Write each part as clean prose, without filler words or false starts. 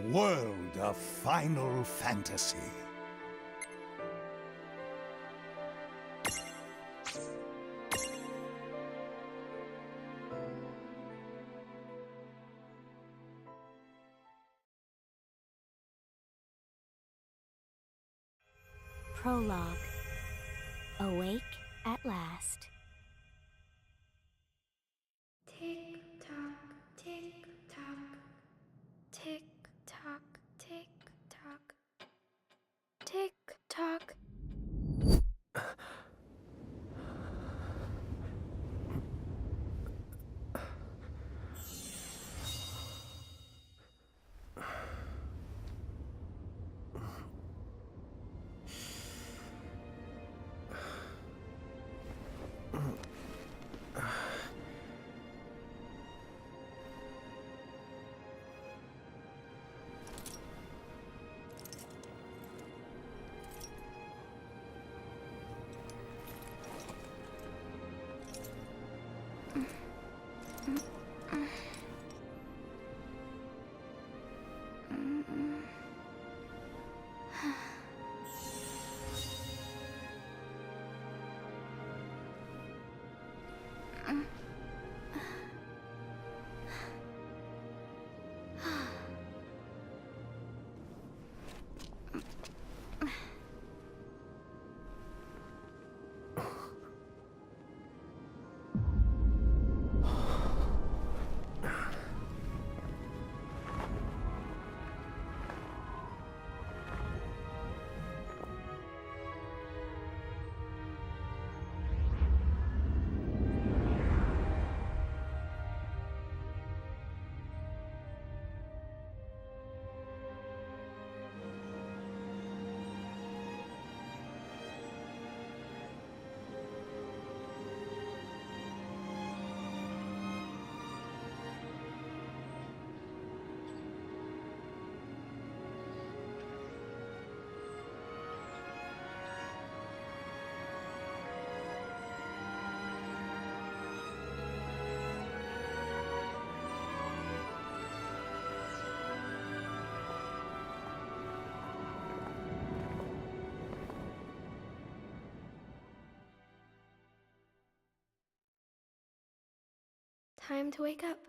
World of Final Fantasy. Prologue. Awake at last. Tick tock, tick tock, tick tock, tick tock, tick tock. Time to wake up.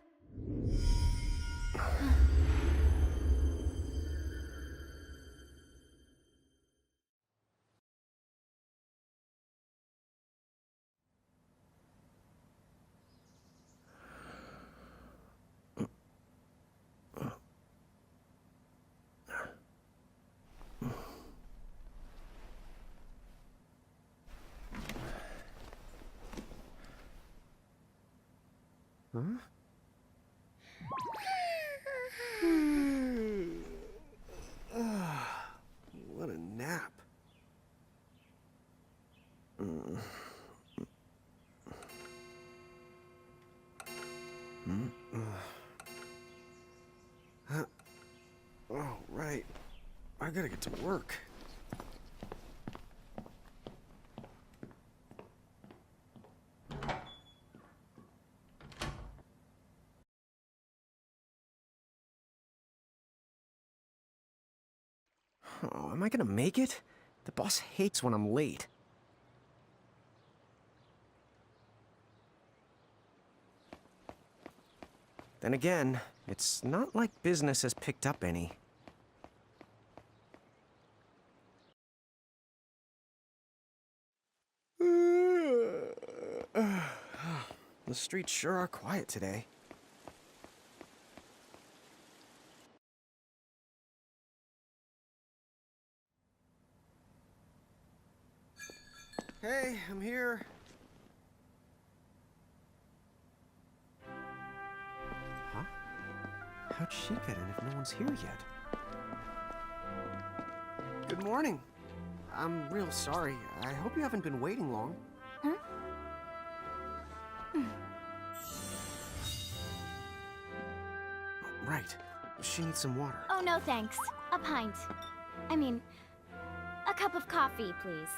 Huh? What a nap. Oh, right. I gotta get to work. Oh, am I gonna make it? The boss hates when I'm late. Then again, it's not like business has picked up any. The streets sure are quiet today. Hey, I'm here. Huh? How'd she get in if no one's here yet? Good morning. I'm real sorry. I hope you haven't been waiting long. Huh? Right. She needs some water. Oh, no thanks. A pint. I mean, a cup of coffee, please.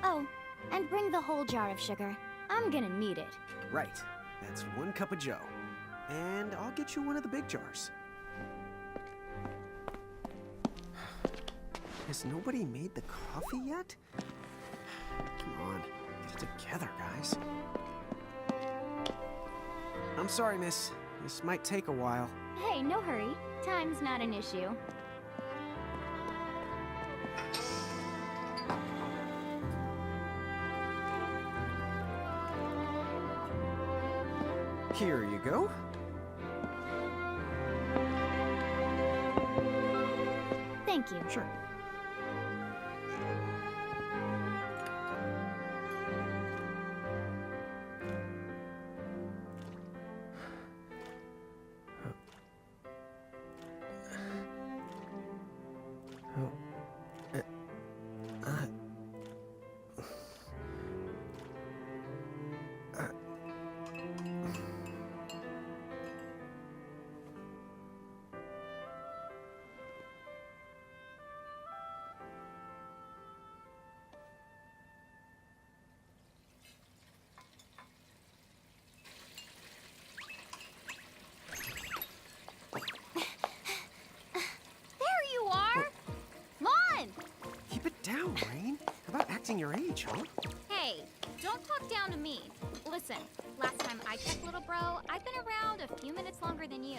Oh, and bring the whole jar of sugar. I'm gonna need it. Right. That's 1 cup of joe. And I'll get you one of the big jars. Has nobody made the coffee yet? Come on, get it together, guys. I'm sorry, miss. This might take a while. Hey, no hurry. Time's not an issue. Here you go. Thank you. Sure. Keep it down, Rain. How about acting your age, huh? Hey, don't talk down to me. Listen, last time I checked, little bro, I've been around a few minutes longer than you.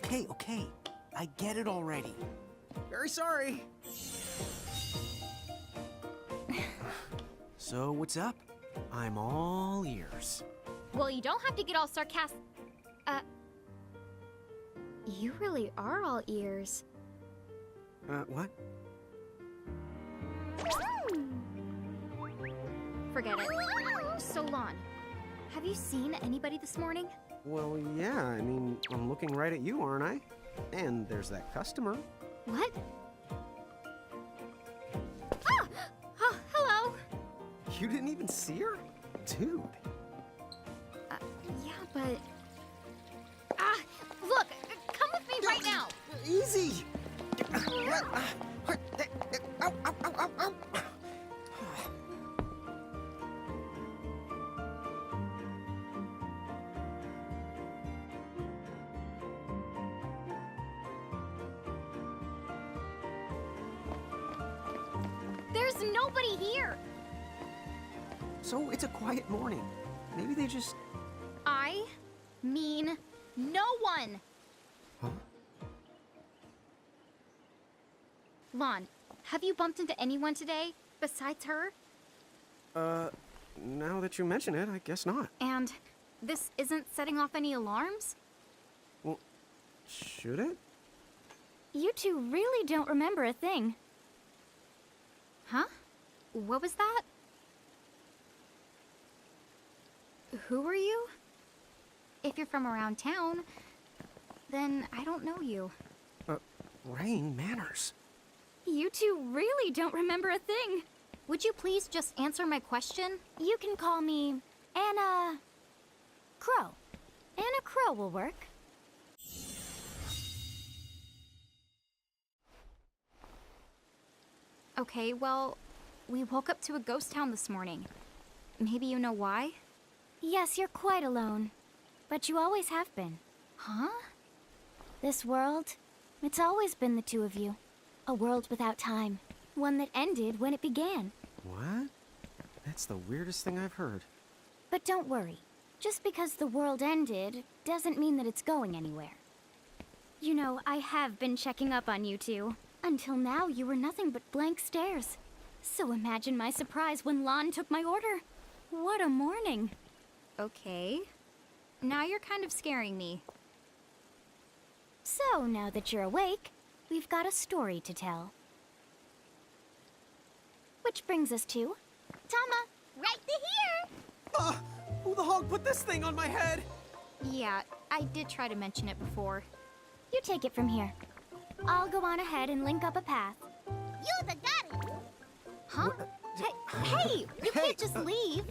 Okay. I get it already. Very sorry. So, what's up? I'm all ears. Well, you don't have to get all sarcastic. You really are all ears. What? Forget it. So, Lon, have you seen anybody this morning? Well, yeah, I mean, I'm looking right at you, aren't I? And there's that customer. What? Ah! Oh, hello! You didn't even see her? Dude. Yeah, but... Look! Come with me right now! Easy! Ow, ow, ow, ow, ow. There's nobody here! So it's a quiet morning. Maybe they just... I mean no one! Huh? Lon, have you bumped into anyone today besides her? Now that you mention it, I guess not. And this isn't setting off any alarms? Well, should it? You two really don't remember a thing. Huh? What was that? Who are you? If you're from around town, then I don't know you. Rain, manners. You two really don't remember a thing. Would you please just answer my question? You can call me Anna Crow. Anna Crow will work. Okay, well, we woke up to a ghost town this morning. Maybe you know why? Yes, you're quite alone. But you always have been. Huh? This world, it's always been the two of you. A world without time. One that ended when it began. What? That's the weirdest thing I've heard. But don't worry. Just because the world ended doesn't mean that it's going anywhere. You know, I have been checking up on you two. Until now, you were nothing but blank stares. So imagine my surprise when Lon took my order. What a morning. Okay. Now you're kind of scaring me. So, now that you're awake, we've got a story to tell. Which brings us to... Tama, right to here! Who the hog put this thing on my head? Yeah, I did try to mention it before. You take it from here. I'll go on ahead and link up a path. You the got it! Huh? Hey, you can't just leave.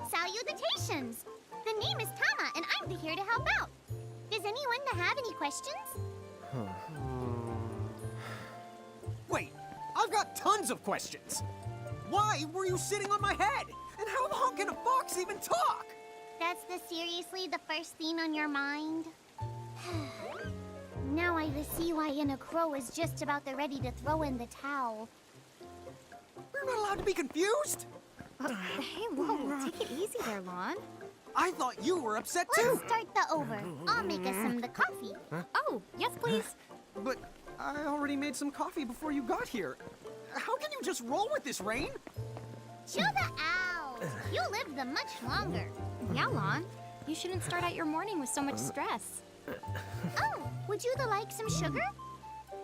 Salutations! The name is Tama, and I'm here to help out. Does anyone have any questions? Wait, I've got tons of questions. Why were you sitting on my head? And how the hell can a fox even talk? That's seriously the first thing on your mind? Now I see why Inna Crow is just about ready to throw in the towel. We're not allowed to be confused? Hey, whoa, take it easy there, Lon. I thought you were upset Let's too. start the over. I'll make us some the coffee. Oh, yes, please. But I already made some coffee before you got here. How can you just roll with this, Rain? Chill the out. You live the much longer. Yeah, Lon. You shouldn't start out your morning with so much stress. Oh, would you like some sugar?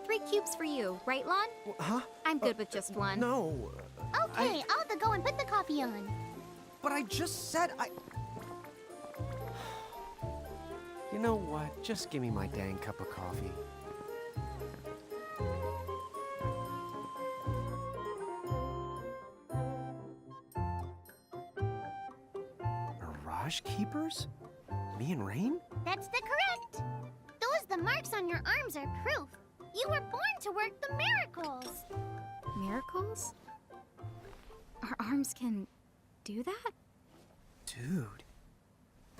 3 cubes for you, right, Lon? Huh? I'm good with just one. No. Okay, I'll go and put the coffee on. But I just said I... You know what? Just give me my dang cup of coffee. Mirage Keepers? Me and Rain? That's the correct. The marks on your arms are proof. You were born to work the miracles. Miracles? Our arms can do that? Dude.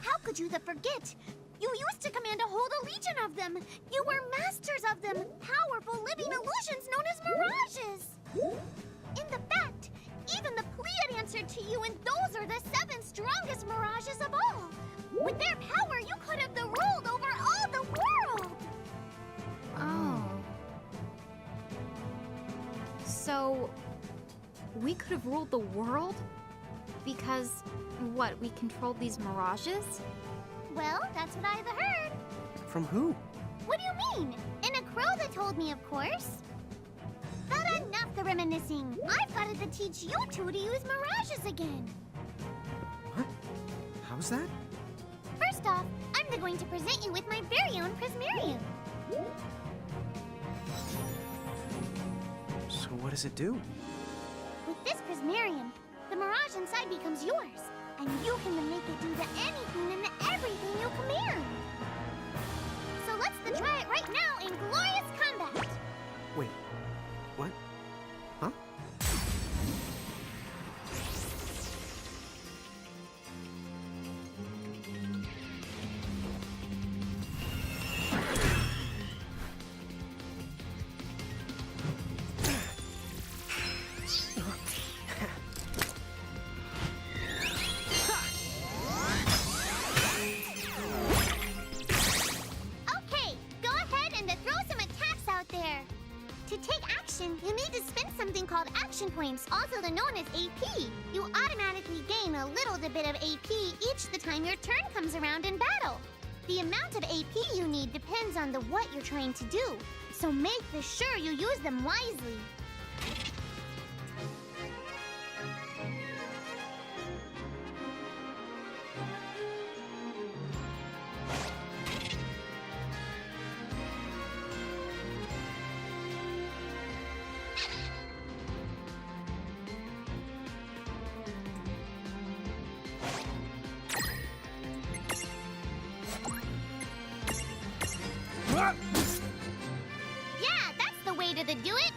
How could you forget? You used to command a whole legion of them. You were masters of them, powerful living illusions known as mirages. In the fact, even the Pleiad answered to you, and those are the 7 strongest mirages of all. With their power, you could have ruled over all the world. Oh. So, we could have ruled the world? Because, what, we controlled these mirages? Well, that's what I've heard. From who? What do you mean? In a crow that told me, of course. But enough the reminiscing. I've got to teach you two to use mirages again. What? How's that? First off, I'm going to present you with my very own Prismarium. So what does it do? With this Prismarium, the mirage inside becomes yours, and you can make it do anything and everything you command. So let's try it right now in glorious combat. Wait. What? Huh? Okay, go ahead and throw some attacks out there. To take action, you need to spend something called action points, also known as AP. You automatically gain a little bit of AP each the time your turn comes around in battle. The amount of AP you need depends on what you're trying to do, so make sure you use them wisely. Yeah, that's the way to do it.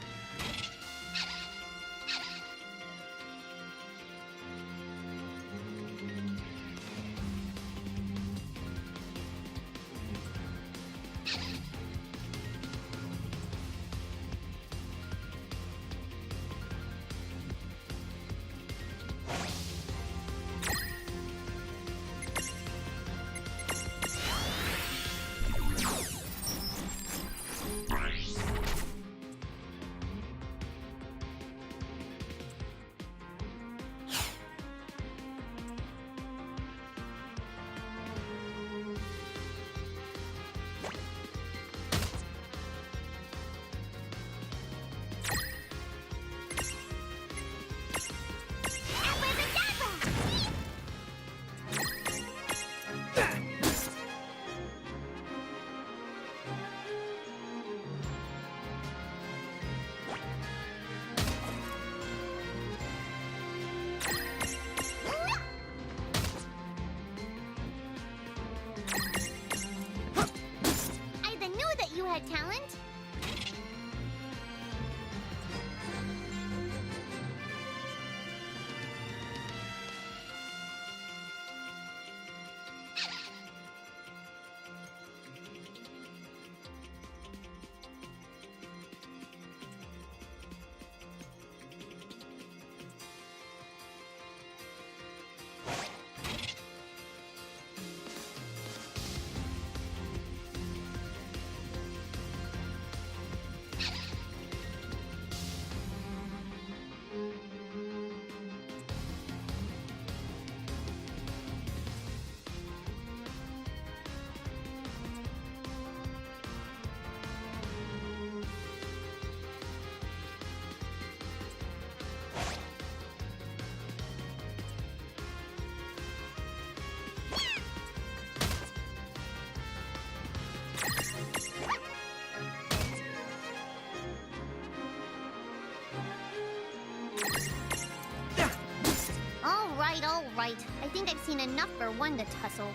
right. I think I've seen enough for one to tussle.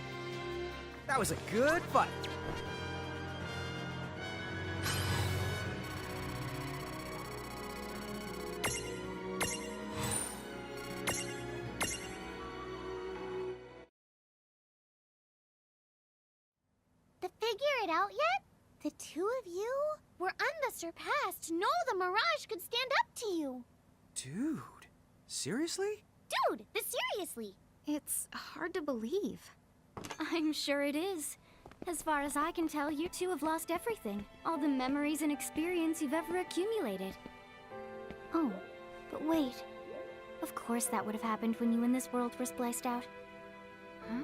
That was a good fight. To figure it out yet? The two of you? Were unsurpassed. No, the Mirage could stand up to you. Dude, seriously? Dude, seriously. It's hard to believe. I'm sure it is. As far as I can tell, you two have lost everything. All the memories and experience you've ever accumulated. Oh, but wait. Of course that would have happened when you and this world were spliced out. Huh?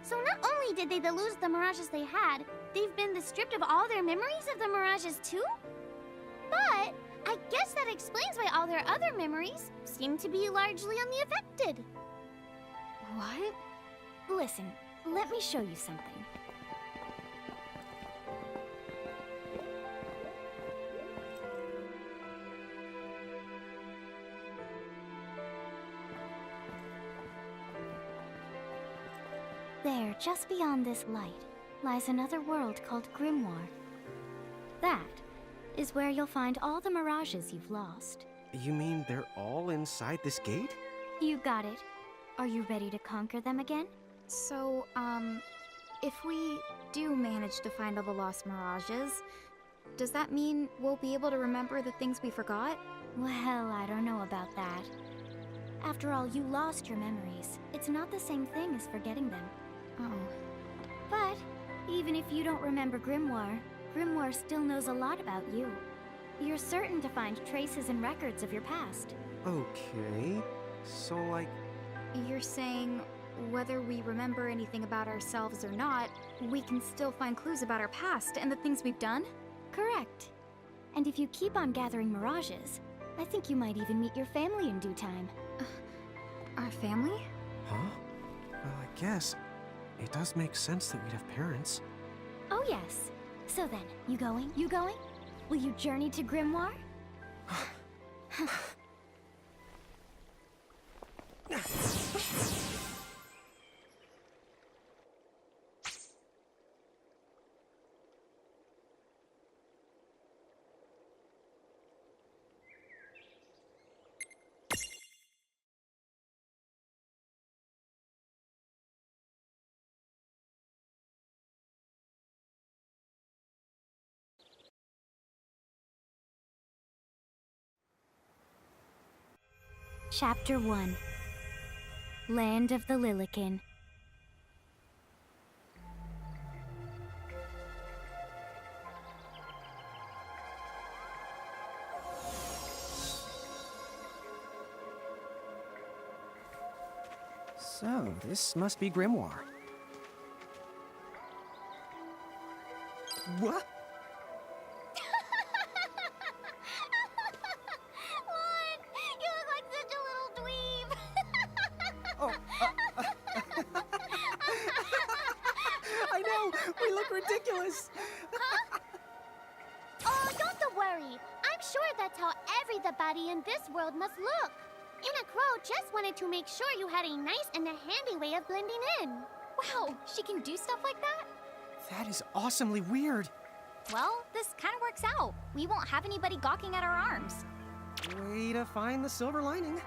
So not only did they lose the Mirages they had, they've been stripped of all their memories of the Mirages too? But I guess that explains why all their other memories seem to be largely unaffected. What? Listen, let me show you something. There, just beyond this light, lies another world called Grimoire. That is where you'll find all the Mirages you've lost. You mean they're all inside this gate? You got it. Are you ready to conquer them again? So, if we do manage to find all the lost Mirages, does that mean we'll be able to remember the things we forgot? Well, I don't know about that. After all, you lost your memories. It's not the same thing as forgetting them. Oh. But even if you don't remember Grimoire, Grimoire still knows a lot about you. You're certain to find traces and records of your past. Okay. So, like... You're saying whether we remember anything about ourselves or not, we can still find clues about our past and the things we've done? Correct. And if you keep on gathering Mirages, I think you might even meet your family in due time. Our family? Huh? Well, I guess it does make sense that we'd have parents. Oh yes. So then, you going? You going? Will you journey to Grimoire? Chapter 1. Land of the Lilikin. So, this must be Grimoire. What? What? You look like such a little dweeb. Oh, I know! We look ridiculous! Oh, don't worry. I'm sure that's how everybody in this world must look. Inna Crow just wanted to make sure you had a nice and a handy way of blending in. Wow, she can do stuff like that? That is awesomely weird. Well, this kind of works out. We won't have anybody gawking at our arms. Way to find the silver lining.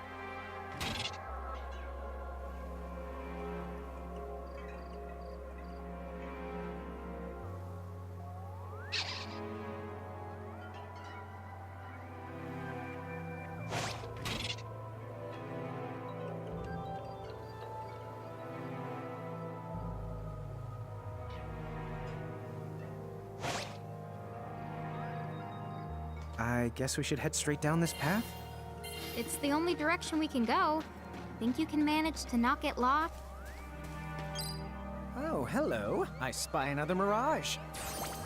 I guess we should head straight down this path? It's the only direction we can go. Think you can manage to not get lost? Oh, hello. I spy another Mirage.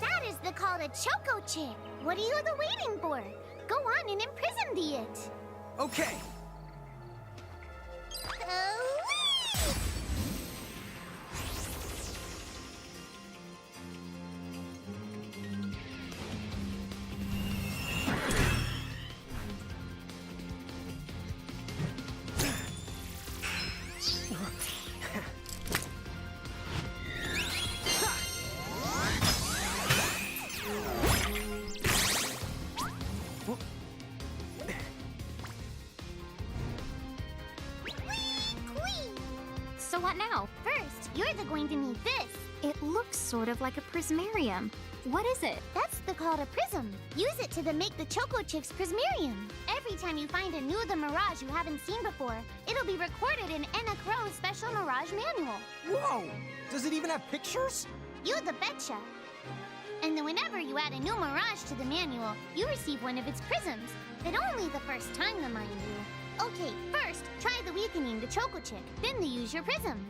That is the call to Choco Chick. What are you waiting for? Go on and imprison the it. Okay. you're going to need this. It looks sort of like a prismarium. What is it? That's called a prism. Use it to make the Choco Chicks Prismarium. Every time you find a new The Mirage you haven't seen before, it'll be recorded in Enna Crow's special Mirage manual. Whoa! Does it even have pictures? You the betcha. And then whenever you add a new Mirage to the manual, you receive one of its prisms. But only the first time, mind you. Okay, first, try the weakening the Choco Chick, then use your prism.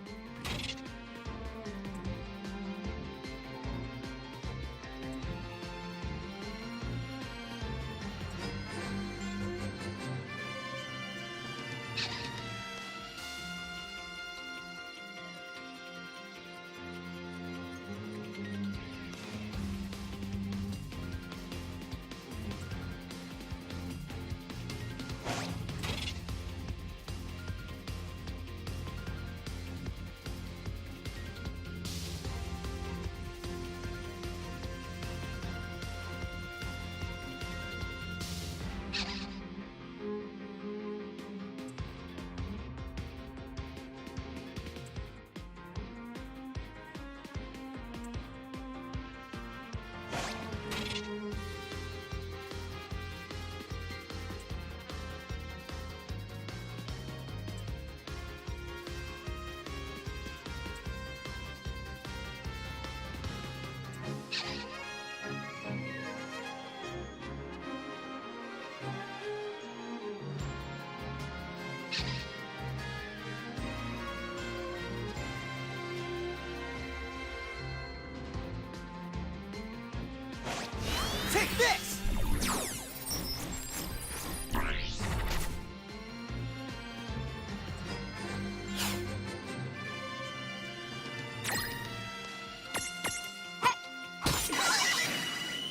Take this!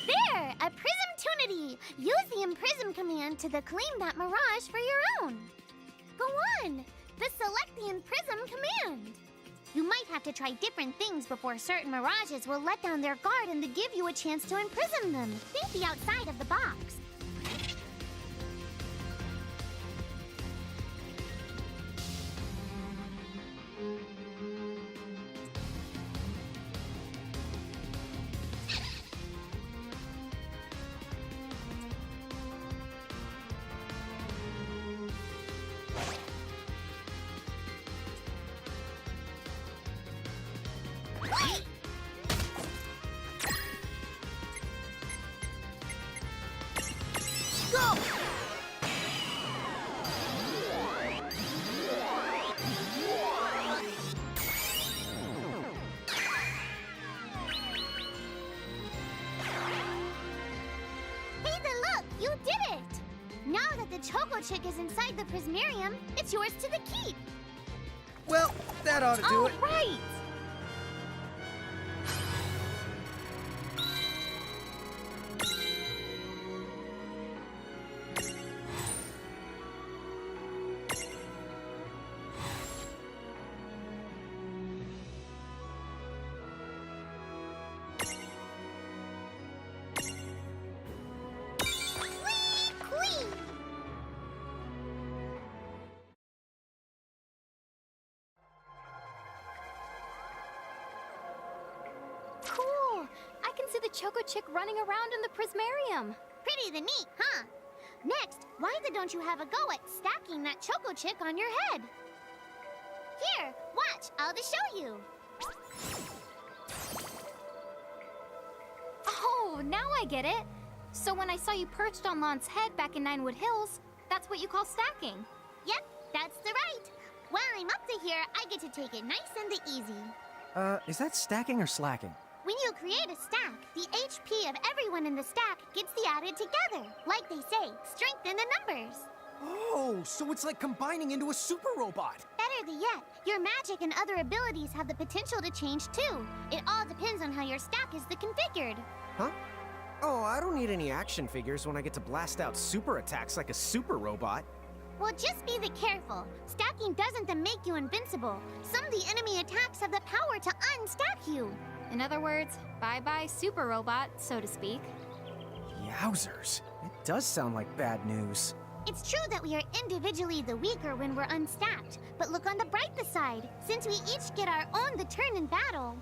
There! A Prismtunity! Use the Imprism command to claim that Mirage for your own. Go on! Select the Imprism command. You might have to try different things before certain Mirages will let down their guard and give you a chance to imprison them. Think the outside of the box. Go! Look! You did it! Now that the Choco Chick is inside the Prismarium, it's yours to the keep. Well, that ought to do it. All right! Cool! I can see the Choco Chick running around in the Prismarium. Pretty the neat, huh? Next, why don't you have a go at stacking that Choco Chick on your head? Here, watch, I'll just show you. Oh, now I get it. So when I saw you perched on Lon's head back in Ninewood Hills, that's what you call stacking. Yep, that's the right. While I'm up to here, I get to take it nice and easy. Is that stacking or slacking? When you create a stack, the HP of everyone in the stack gets added together. Like they say, strengthen the numbers. Oh, so it's like combining into a super robot. Better yet, your magic and other abilities have the potential to change too. It all depends on how your stack is configured. Huh? Oh, I don't need any action figures when I get to blast out super attacks like a super robot. Well, just be careful. Stacking doesn't make you invincible. Some of the enemy attacks have the power to unstack you. In other words, bye-bye super robot, so to speak. Yowzers. It does sound like bad news. It's true that we are individually the weaker when we're unstacked, but look on the brighter side. Since we each get our own the turn in battle,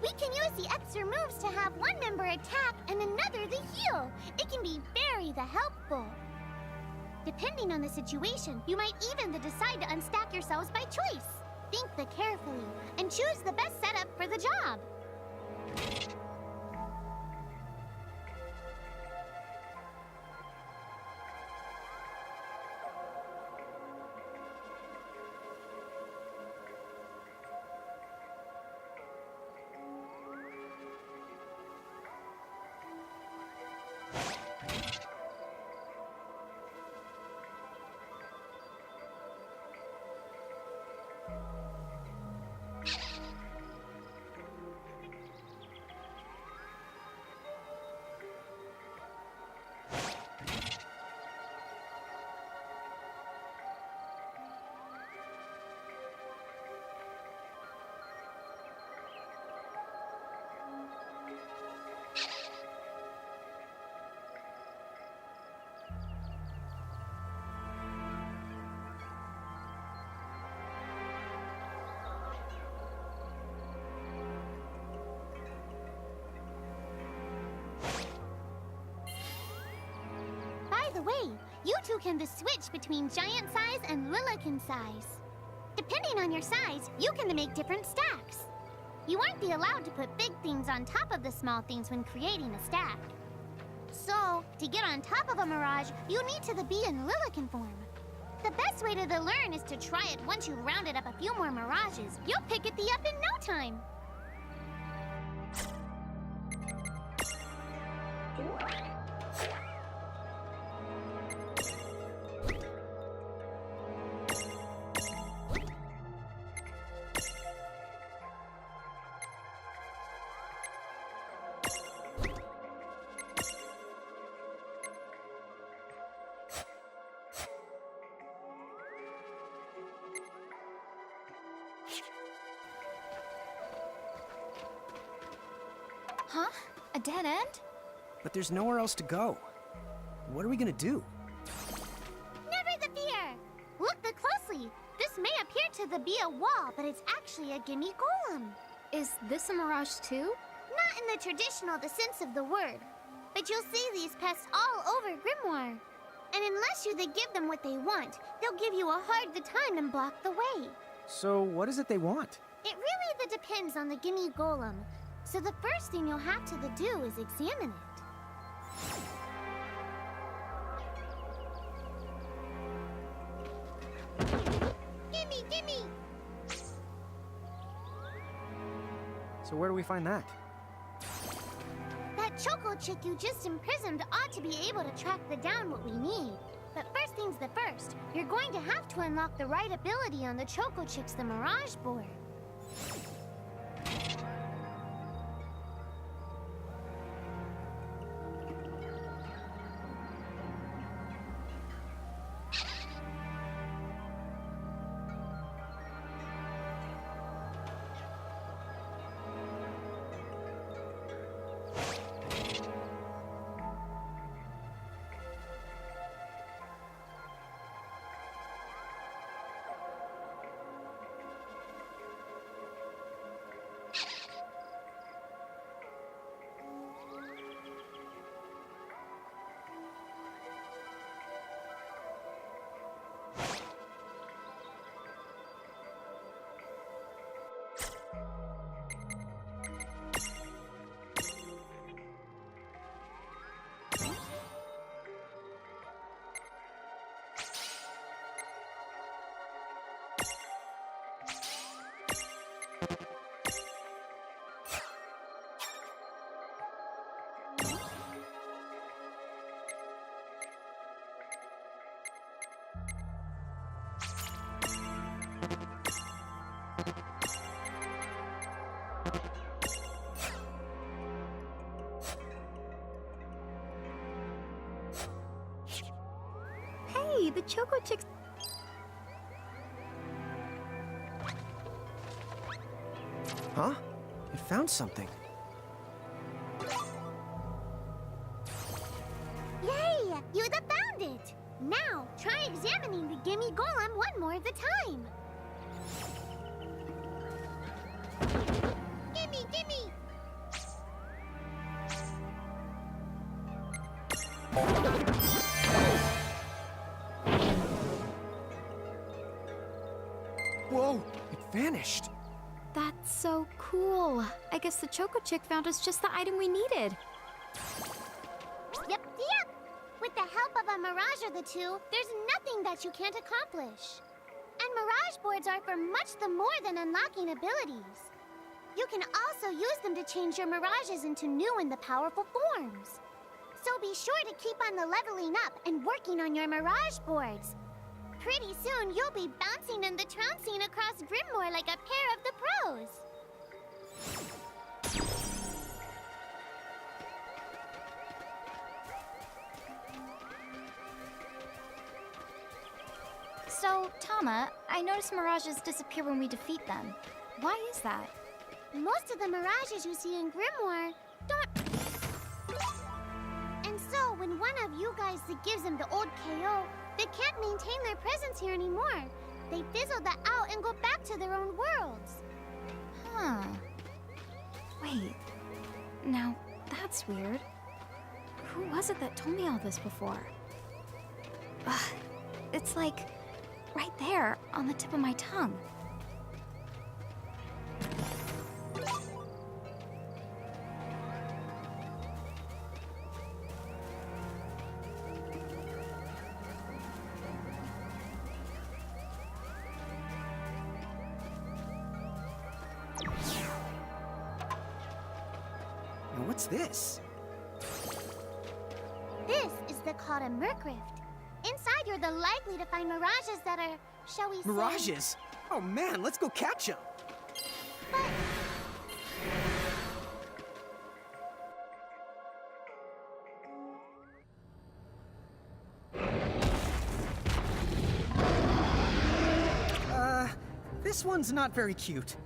we can use the extra moves to have one member attack and another the heal. It can be very helpful. Depending on the situation, you might even decide to unstack yourselves by choice. Think carefully and choose the best setup for the job. By the way, you two can switch between giant size and Lillican size. Depending on your size, you can make different stacks. You aren't allowed to put big things on top of the small things when creating a stack. So, to get on top of a Mirage, you need to be in Lillican form. The best way to learn is to try it once you've rounded up a few more Mirages. You'll pick it up in no time. Huh? A dead end? But there's nowhere else to go. What are we gonna do? Never the fear! Look closely. This may appear to be a wall, but it's actually a gimme golem. Is this a mirage too? Not in the traditional sense of the word. But you'll see these pests all over Grimoire. And unless you give them what they want, they'll give you a hard time and block the way. So what is it they want? It really depends on the gimme golem. So the first thing you'll have to do is examine it. Gimme! So where do we find that? That Choco Chick you just imprisoned ought to be able to track down what we need. But first things first, you're going to have to unlock the right ability on the Choco Chick's Mirage board. Hey, the Choco Chicks. Huh? It found something. Yay! You found it! Now, try examining the Gimme Golem one more of the time. Gimme, gimme! Whoa, it vanished. That's so cool. I guess the Choco Chick found us just the item we needed. Yep. With the help of a Mirage or the two, there's nothing that you can't accomplish. And Mirage boards are for much the more than unlocking abilities. You can also use them to change your Mirages into new and the powerful forms. So be sure to keep on the leveling up and working on your Mirage boards. Pretty soon, you'll be bouncing and the trouncing across Grimoire like a pair of the pros. So, Tama, I noticed Mirages disappear when we defeat them. Why is that? Most of the Mirages you see in Grimoire don't... And so, when one of you guys that gives them the old KO, they can't maintain their presence here anymore. They fizzle that out and go back to their own worlds. Huh. Wait. Now, that's weird. Who was it that told me all this before? Ugh. It's like... right there, on the tip of my tongue. Now what's this? This is called a Mercrift. Inside, you're the likely to find mirages that are, shall we say... Mirages? Oh man, let's go catch them. But... This one's not very cute.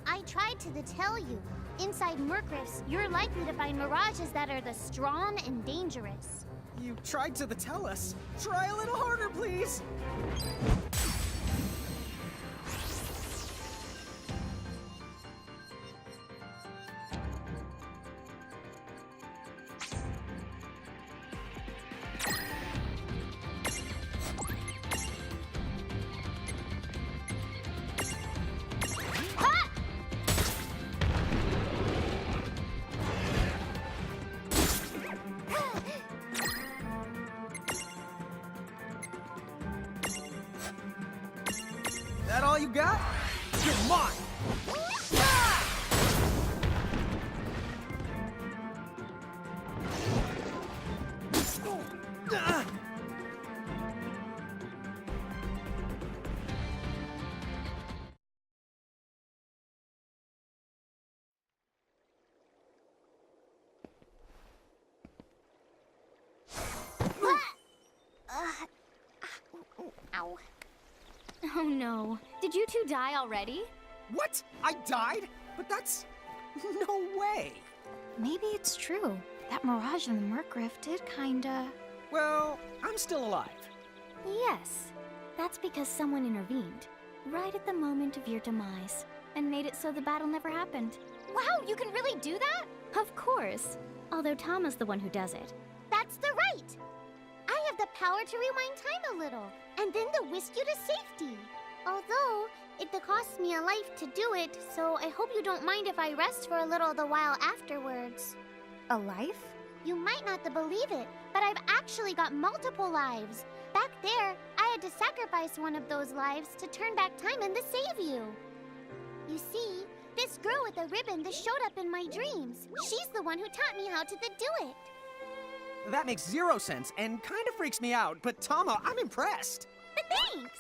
I tried to tell you. Inside Mercrifts, you're likely to find mirages that are the strong and dangerous. You tried to tell us. Try a little harder, please. That all you got? You're mine! Ow. Oh no. Did you two die already? What? I died? But that's... no way! Maybe it's true. That mirage in the Mercrif did kinda... Well, I'm still alive. Yes. That's because someone intervened, right at the moment of your demise, and made it so the battle never happened. Wow, you can really do that? Of course. Although Tama's the one who does it. That's the right! I have the power to rewind time a little, and then to whisk you to safety. Although, it costs me a life to do it, so I hope you don't mind if I rest for a little the while afterwards. A life? You might not believe it, but I've actually got multiple lives. Back there, I had to sacrifice one of those lives to turn back time and to save you. You see, this girl with the ribbon that showed up in my dreams, she's the one who taught me how to do it. That makes zero sense and kind of freaks me out, but Tama, I'm impressed. Thanks!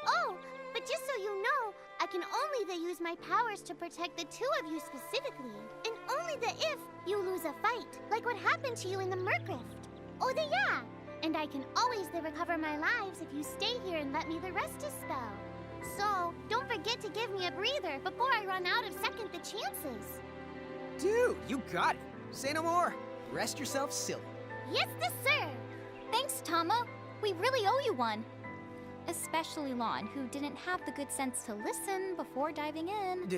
Oh, but just so you know, I can only use my powers to protect the two of you specifically. And only if you lose a fight, like what happened to you in the Mercrift. Oh, yeah! And I can always recover my lives if you stay here and let me the rest a spell. So, don't forget to give me a breather before I run out of second the chances. Dude, you got it. Say no more. Rest yourself silly. Yes, sir. Thanks, Tama. We really owe you one. Especially Lon, who didn't have the good sense to listen before diving in.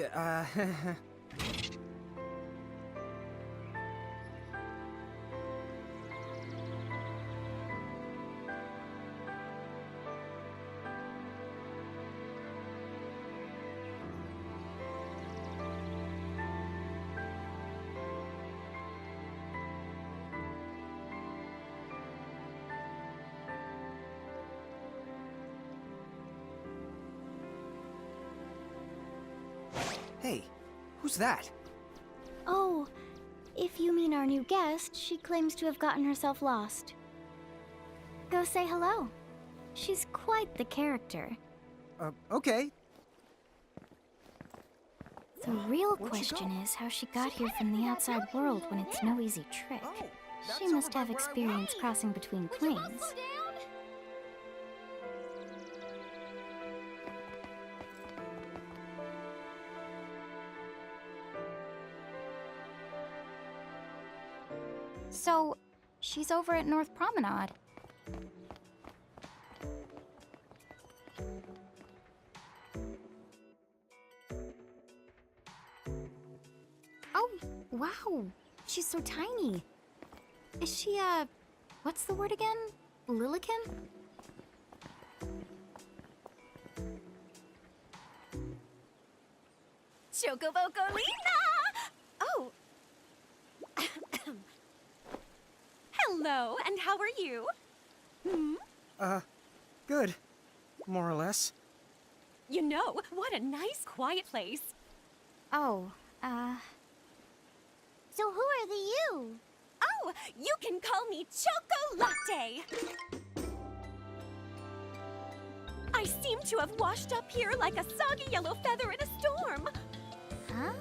Hey, who's that? Oh, if you mean our new guest, she claims to have gotten herself lost. Go say hello. She's quite the character. Okay. The real Where'd she question go? is how she got here from the outside world when it's no easy trick. Oh, She must have experience crossing between planes. So, she's over at North Promenade. Oh, wow. She's so tiny. Is she, what's the word again? Lilican? Chocobocolina! Oh. Hello, and how are you? Good. More or less. You know, what a nice, quiet place. Oh, So who are the you? Oh, you can call me Chocolatte. I seem to have washed up here like a soggy yellow feather in a storm. huh?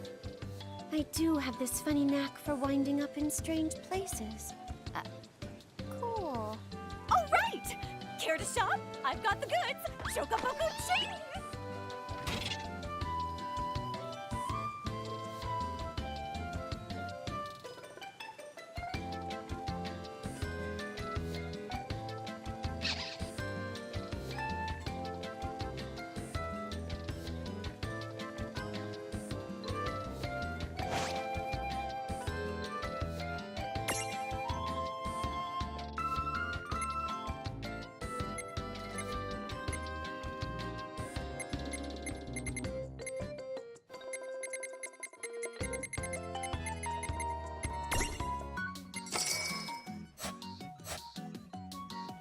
I do have this funny knack for winding up in strange places. Cool. All right! Care to shop? I've got the goods. Chocoboco ching!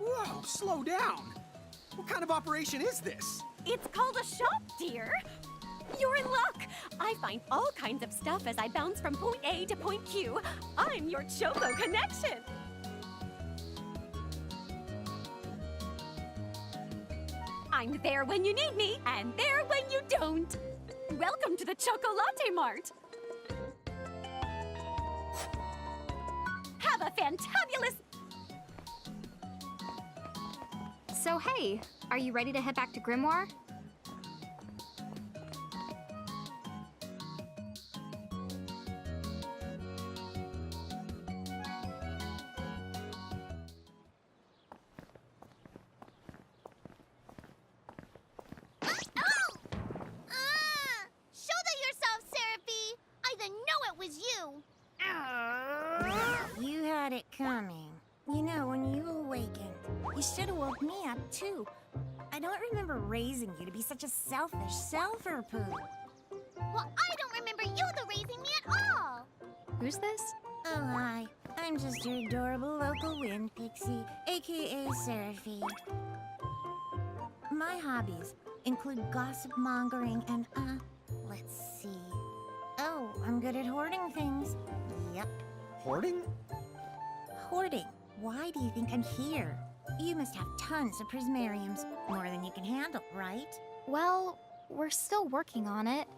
Whoa, slow down. What kind of operation is this? It's called a shop, dear. You're in luck. I find all kinds of stuff as I bounce from point A to point Q. I'm your Choco connection. I'm there when you need me, and there when you don't. Welcome to the Chocolate Mart. Have a fantabulous... So, hey, are you ready to head back to Grimoire? Shoulder yourself, Seraphie! I didn't know it was you! You had it coming. You know, when you awakened, you should have woke me up, too. I don't remember raising you to be such a selfish self-poo. Well, I don't remember you raising me at all! Who's this? Oh, hi. I'm just your adorable local wind pixie, aka Seraphie. My hobbies include gossip mongering and, let's see. Oh, I'm good at hoarding things. Yep. Hoarding? Hoarding. Why do you think I'm here? You must have tons of prismariums, more than you can handle, right? Well, we're still working on it.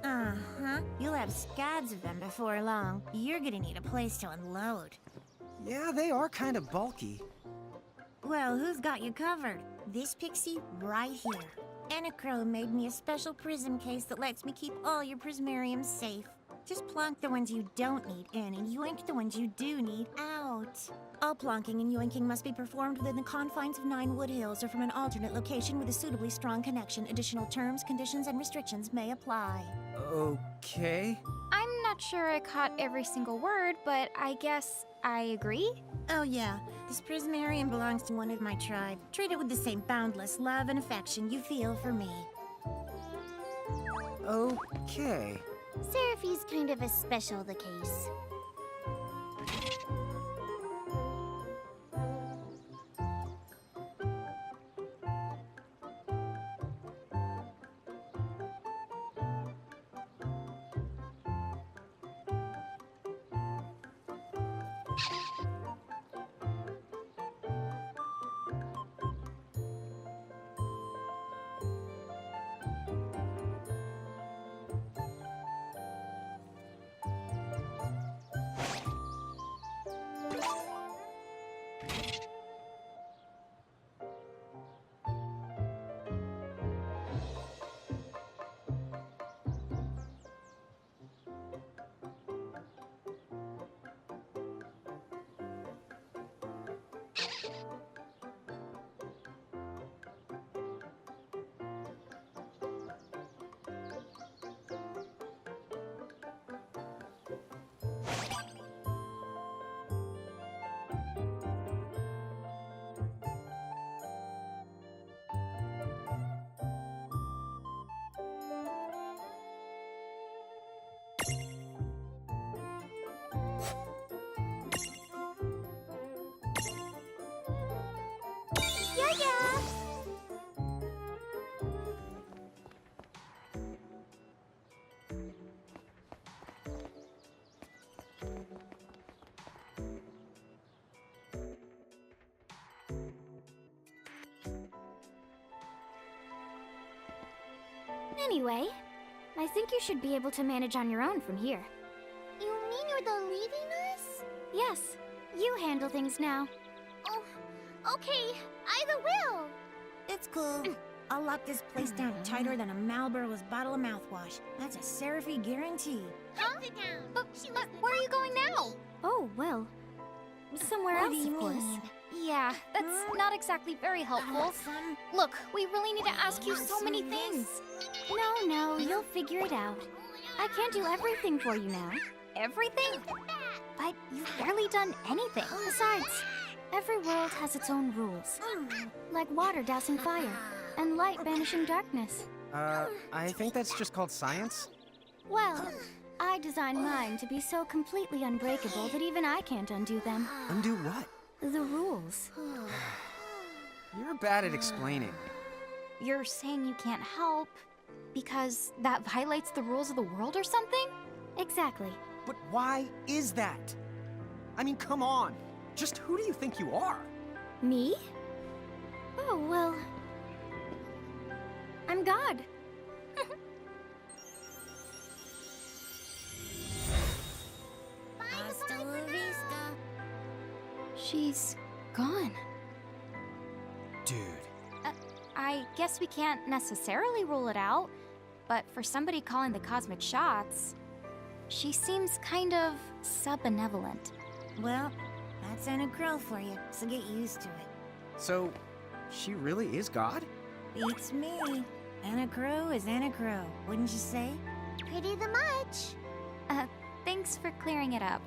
Uh-huh. You'll have scads of them before long. You're gonna need a place to unload. Yeah, they are kind of bulky. Well, who's got you covered? This pixie right here. Anacro made me a special prism case that lets me keep all your prismariums safe. Just plonk the ones you don't need in and yoink the ones you do need out. All plonking and yoinking must be performed within the confines of 9 Wood Hills or from an alternate location with a suitably strong connection. Additional terms, conditions, and restrictions may apply. Okay. I'm not sure I caught every single word, but I guess I agree. Oh yeah, this prismarium belongs to one of my tribe. Treat it with the same boundless love and affection you feel for me. Okay. Seraphi's kind of a special the case. Anyway, I think you should be able to manage on your own from here. You mean you're the leaving us? Yes, you handle things now. Oh, okay. Either will. It's cool. I'll lock this place down tighter than a Marlboro's bottle of mouthwash. That's a Seraphy guarantee. Huh? Sit down. But where are you going now? Oh, well, somewhere What else, do you of course. mean? Yeah, that's not exactly very helpful. Some... Look, we really need to ask you so many things. No, you'll figure it out. I can't do everything for you now. Everything? But you've barely done anything. Besides, every world has its own rules. Like water dousing fire, and light banishing darkness. I think that's just called science. Well, I designed mine to be so completely unbreakable that even I can't undo them. Undo what? The rules. You're bad at explaining. You're saying you can't help because that violates the rules of the world or something? Exactly. But why is that? I mean, come on. Just who do you think you are? Me? Oh, well... I'm God. Hasta la vista. She's gone. Dude. I guess we can't necessarily rule it out, but for somebody calling the cosmic shots, she seems kind of sub-benevolent. Well, that's Anna Crow for you, so get used to it. So, she really is God? Beats me. Anna Crow is Anna Crow, wouldn't you say? Pretty the much. Thanks for clearing it up.